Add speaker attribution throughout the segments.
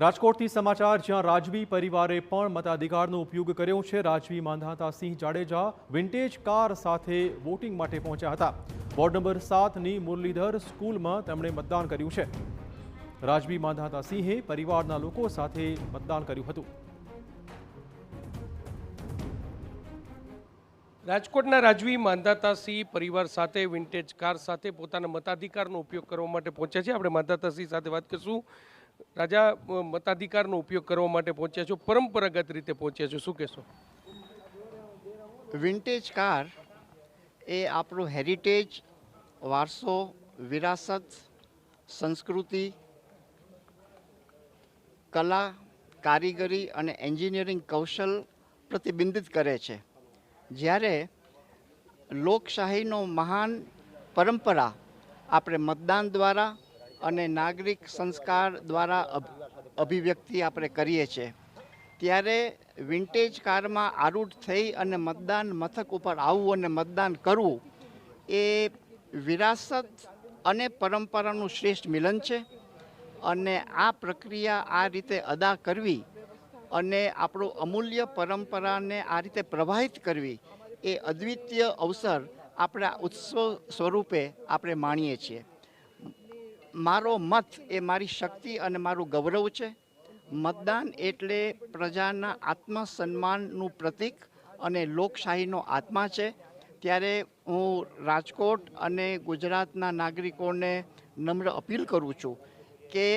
Speaker 1: રાજકોટથી સમાચાર જ્યાં રાજવી પરિવારે પણ મતાધિકારનો ઉપયોગ કર્યો છે। રાજવી માંધાતાસિંહ જાડેજા વિન્ટેજ કાર સાથે વોટિંગ માટે પહોંચ્યા હતા। વોર્ડ નંબર 7ની મુરલીધર સ્કૂલમાં તેમણે મતદાન કર્યું છે। રાજવી માંધાતાસિંહે પરિવારના લોકો સાથે મતદાન કર્યું હતું।
Speaker 2: રાજકોટના રાજવી માંધાતાસિંહ પરિવાર સાથે વિન્ટેજ કાર સાથે પોતાના મતાધિકારનો ઉપયોગ કરવા માટે પહોંચ્યા છે। આપણે માંધાતાસિંહ સાથે વાત કરીશું। રાજા, મતાધિકારનો ઉપયોગ કરવા માટે પહોંચ્યા છો, પરંપરાગત રીતે પહોંચ્યા છો, શું કહેશો?
Speaker 3: વિન્ટેજ કાર એ આપણું હેરિટેજ, વારસો, વિરાસત, સંસ્કૃતિ, કલા, કારીગરી અને એન્જિનિયરિંગ કૌશલ પ્રતિબિંબિત કરે છે। જ્યારે લોકશાહીનો મહાન પરંપરા આપણે મતદાન દ્વારા અને નાગરિક સંસ્કાર દ્વારા અભિવ્યક્તિ આપણે કરીએ છીએ, ત્યારે વિન્ટેજ કારમાં આરૂઢ થઈ અને મતદાન મથક ઉપર આવવું અને મતદાન કરવું એ વિરાસત અને પરંપરાનું શ્રેષ્ઠ મિલન છે। અને આ પ્રક્રિયા આ રીતે અદા કરવી અને આપણું અમૂલ્ય પરંપરાને આ રીતે પ્રવાહિત કરવી એ અદ્વિતીય અવસર આપણા ઉત્સવ સ્વરૂપે આપણે માણીએ છીએ। મારો મત એ મારી શક્તિ અને મારું ગૌરવ છે। મતદાન એટલે પ્રજાના આત્મસન્માનનું પ્રતીક અને લોકશાહીનો આત્મા છે। ત્યારે હું રાજકોટ અને ગુજરાતના નાગરિકોને નમ્ર અપીલ કરું છું કે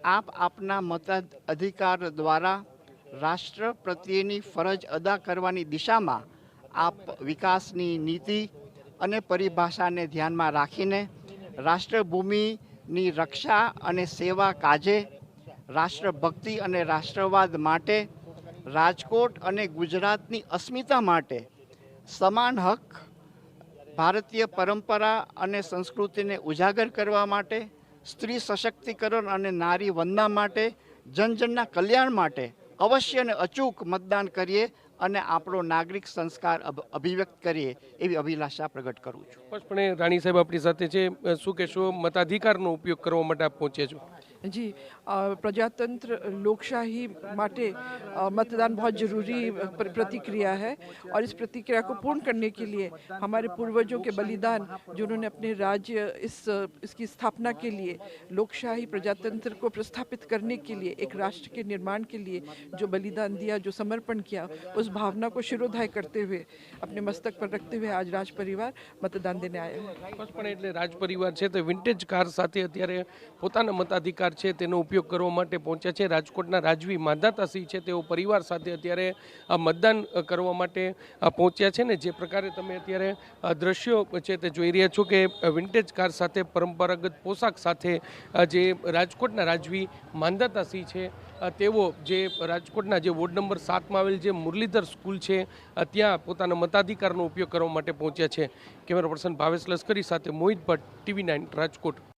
Speaker 3: આપ આપના મતાધિકાર દ્વારા રાષ્ટ્ર પ્રત્યેની ફરજ અદા કરવાની દિશામાં આપ વિકાસની નીતિ અને પરિભાષાને ધ્યાનમાં રાખીને રાષ્ટ્રભૂમિની રક્ષા અને સેવા કાજે રાષ્ટ્રભક્તિ અને રાષ્ટ્રવાદ માટે, રાજકોટ અને ગુજરાતની અસ્મિતા માટે સમાન હક, ભારતીય પરંપરા અને સંસ્કૃતિને ઉજાગર કરવા માટે, સ્ત્રી સશક્તિકરણ અને નારી વંદના માટે, જનજનના કલ્યાણ માટે અવશ્ય અને અચૂક મતદાન કરીએ અને આપણો નાગરિક સંસ્કાર અભિવ્યક્ત કરીએ એવી અભિલાષા પ્રગટ કરું છું।
Speaker 2: સ્પષ્ટપણે રાણી સાહેબ આપણી સાથે છે, શું કહેશો? મતાધિકારનો ઉપયોગ કરવા માટે આપ પહોંચ્યા છો।
Speaker 4: जी, प्रजातंत्र लोकशाही माटे मतदान बहुत ज़रूरी प्रतिक्रिया है और इस प्रतिक्रिया को पूर्ण करने के लिए हमारे पूर्वजों के बलिदान, जिन्होंने अपने राज्य इसकी स्थापना के लिए, लोकशाही प्रजातंत्र को प्रस्थापित करने के लिए, एक राष्ट्र के निर्माण के लिए जो बलिदान दिया, जो समर्पण किया, उस भावना को शिरोधाय करते हुए अपने मस्तक पर रखते हुए आज राज परिवार मतदान देने आया है।
Speaker 2: સ્પષ્ટપણે એટલે રાજ પરિવાર છે તે વિન્ટેજ કાર સાથે અત્યારે પોતાના મતાધિકાર છે તેનો ઉપયોગ કરવા માટે પહોંચ્યા છે। રાજકોટના રાજવી માંધાતાસિંહ છે તેઓ પરિવાર સાથે અત્યારે આ મતદાન કરવા માટે પહોંચ્યા છે ને જે પ્રકારે તમે અત્યારે દ્રશ્યો છે તે જોઈ રહ્યા છો કે વિન્ટેજ કાર સાથે પરંપરાગત પોશાક સાથે જે રાજકોટના રાજવી માંધાતાસિંહ છે તેઓ જે રાજકોટના જે વોર્ડ નંબર 7માં આવેલ જે મુરલીધર સ્કૂલ છે ત્યાં પોતાના મતાધિકારનો ઉપયોગ કરવા માટે પહોંચ્યા છે। કેમેરા પર્સન ભાવેશ લશ્કરી સાથે મોહિત ભટ્ટ, TV9 રાજકોટ।